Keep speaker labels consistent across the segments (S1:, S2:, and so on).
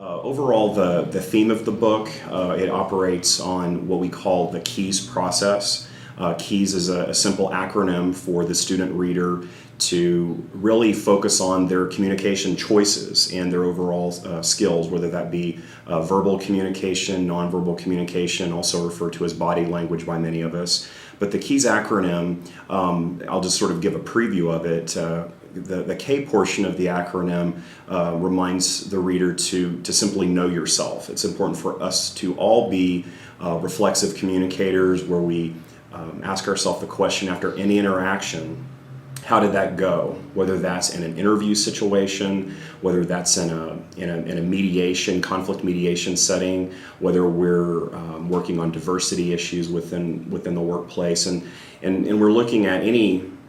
S1: Overall, the theme of the book, it operates on what we call the KEYS process. KEYS is a simple acronym for the student reader to really focus on their communication choices and their overall skills, whether that be verbal communication, nonverbal communication, also referred to as body language by many of us. But the KEYS acronym, I'll just sort of give a preview of it. The K portion of the acronym reminds the reader to simply know yourself. It's important for us to all be reflexive communicators where we ask ourselves the question after any interaction, how did that go? Whether that's in an interview situation, whether that's in a mediation, conflict mediation setting, whether we're working on diversity issues within the workplace, and we're looking at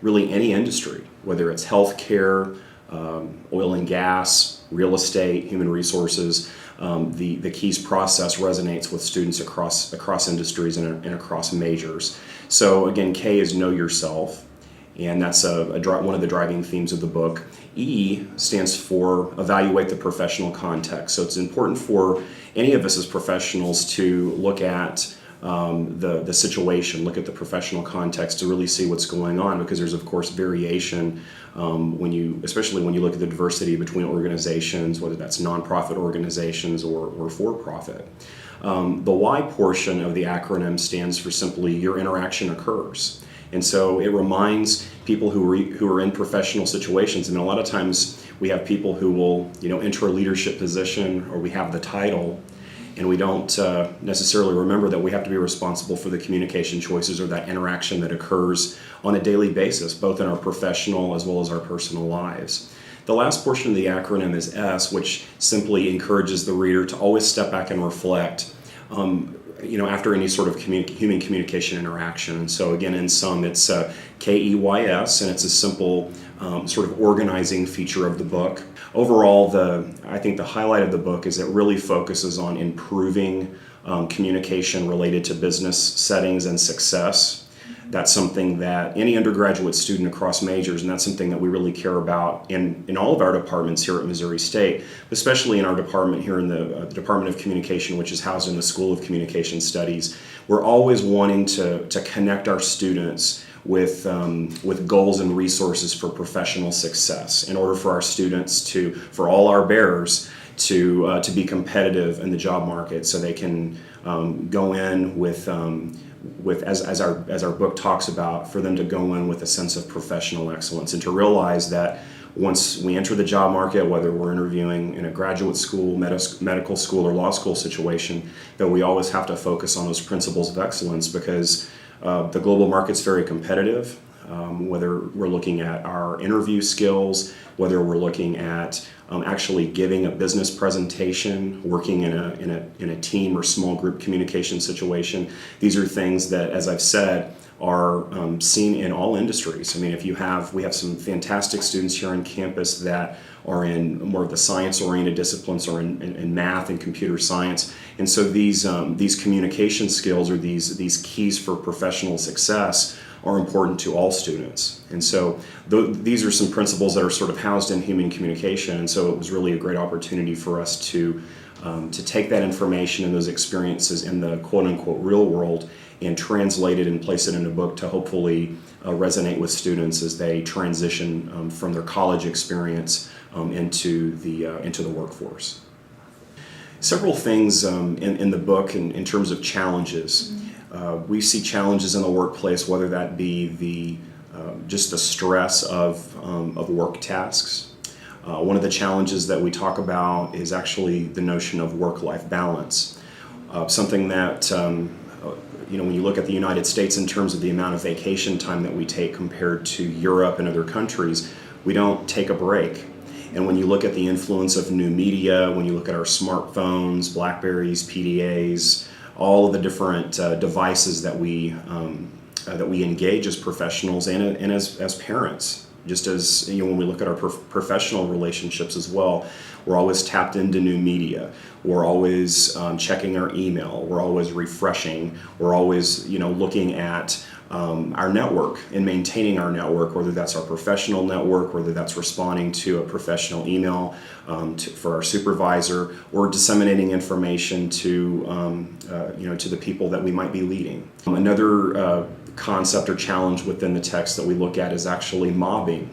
S1: really any industry, whether it's healthcare, oil and gas, real estate, human resources. The KEYS process resonates with students across industries and across majors. So again, K is know yourself, and that's one of the driving themes of the book. E stands for evaluate the professional context. So it's important for any of us as professionals to look at the situation, look at the professional context to really see what's going on, because there's of course variation especially when you look at the diversity between organizations, whether that's nonprofit organizations or for-profit. The Y portion of the acronym stands for simply your interaction occurs. And so it reminds people who are in professional situations. I mean, a lot of times we have people who will enter a leadership position, or we have the title, and we don't necessarily remember that we have to be responsible for the communication choices or that interaction that occurs on a daily basis, both in our professional as well as our personal lives. The last portion of the acronym is S, which simply encourages the reader to always step back and reflect after any sort of human communication interaction. And so again, in sum, it's KEYS, and it's a simple sort of organizing feature of the book. Overall, I think the highlight of the book is it really focuses on improving communication related to business settings and success. That's something that any undergraduate student across majors, and that's something that we really care about in all of our departments here at Missouri State, especially in our department here in the Department of Communication, which is housed in the School of Communication Studies. We're always wanting to connect our students with goals and resources for professional success in order for our students for all our bearers to be competitive in the job market, so they can go in with as our book talks about, for them to go in with a sense of professional excellence, and to realize that once we enter the job market, whether we're interviewing in a graduate school, medical school, or law school situation, that we always have to focus on those principles of excellence, because the global market's very competitive. Whether we're looking at our interview skills, whether we're looking at actually giving a business presentation, working in a team or small group communication situation, these are things that, as I've said, are seen in all industries. I mean, we have some fantastic students here on campus that are in more of the science-oriented disciplines, or in math and computer science, and so these communication skills, or these keys for professional success, are important to all students. And so these are some principles that are sort of housed in human communication, and so it was really a great opportunity for us to take that information and those experiences in the quote-unquote real world and translate it and place it in a book to hopefully resonate with students as they transition from their college experience into the workforce. Several things in the book in terms of challenges. We see challenges in the workplace, whether that be just the stress of work tasks. One of the challenges that we talk about is actually the notion of work-life balance. Something that, when you look at the United States in terms of the amount of vacation time that we take compared to Europe and other countries, we don't take a break. And when you look at the influence of new media, when you look at our smartphones, Blackberries, PDAs, all of the different devices that we engage as professionals and as parents, Just as when we look at our professional relationships as well, we're always tapped into new media. We're always checking our email. We're always refreshing. We're always looking at our network and maintaining our network, whether that's our professional network, whether that's responding to a professional email for our supervisor, or disseminating information to to the people that we might be leading. Another concept or challenge within the text that we look at is actually mobbing.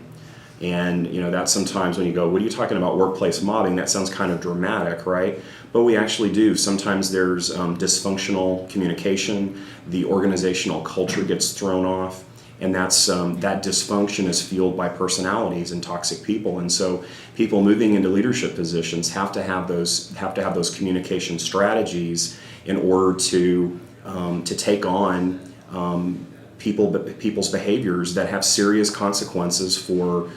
S1: And that sometimes when you go, what are you talking about, workplace mobbing? That sounds kind of dramatic, right? But we actually do. Sometimes there's dysfunctional communication. The organizational culture gets thrown off, and that's that dysfunction is fueled by personalities and toxic people. And so people moving into leadership positions have to have those communication strategies in order to take on people's behaviors that have serious consequences for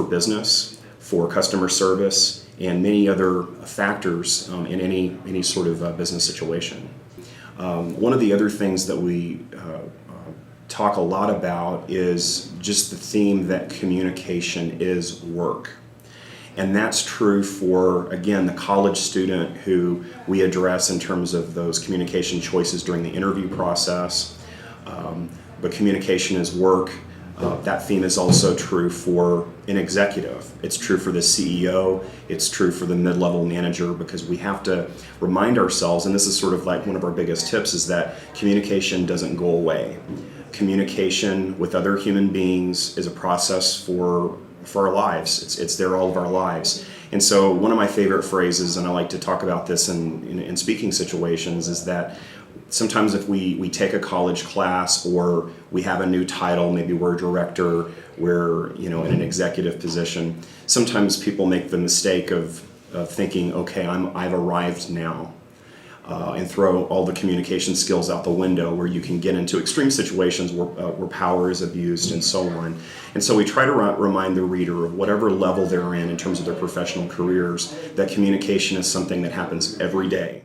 S1: business, for customer service, and many other factors in any sort of business situation. One of the other things that we talk a lot about is just the theme that communication is work. And that's true for, again, the college student who we address in terms of those communication choices during the interview process. But communication is work. That theme is also true for an executive. It's true for the CEO. It's true for the mid-level manager, because we have to remind ourselves, and this is sort of like one of our biggest tips, is that communication doesn't go away. Communication with other human beings is a process for our lives. It's there all of our lives. And so one of my favorite phrases, and I like to talk about this in speaking situations, is that sometimes if we take a college class or we have a new title, maybe we're a director, we're in an executive position, sometimes people make the mistake of thinking, okay, I've arrived now, and throw all the communication skills out the window, where you can get into extreme situations where power is abused and so on. And so we try to remind the reader of whatever level they're in terms of their professional careers, that communication is something that happens every day.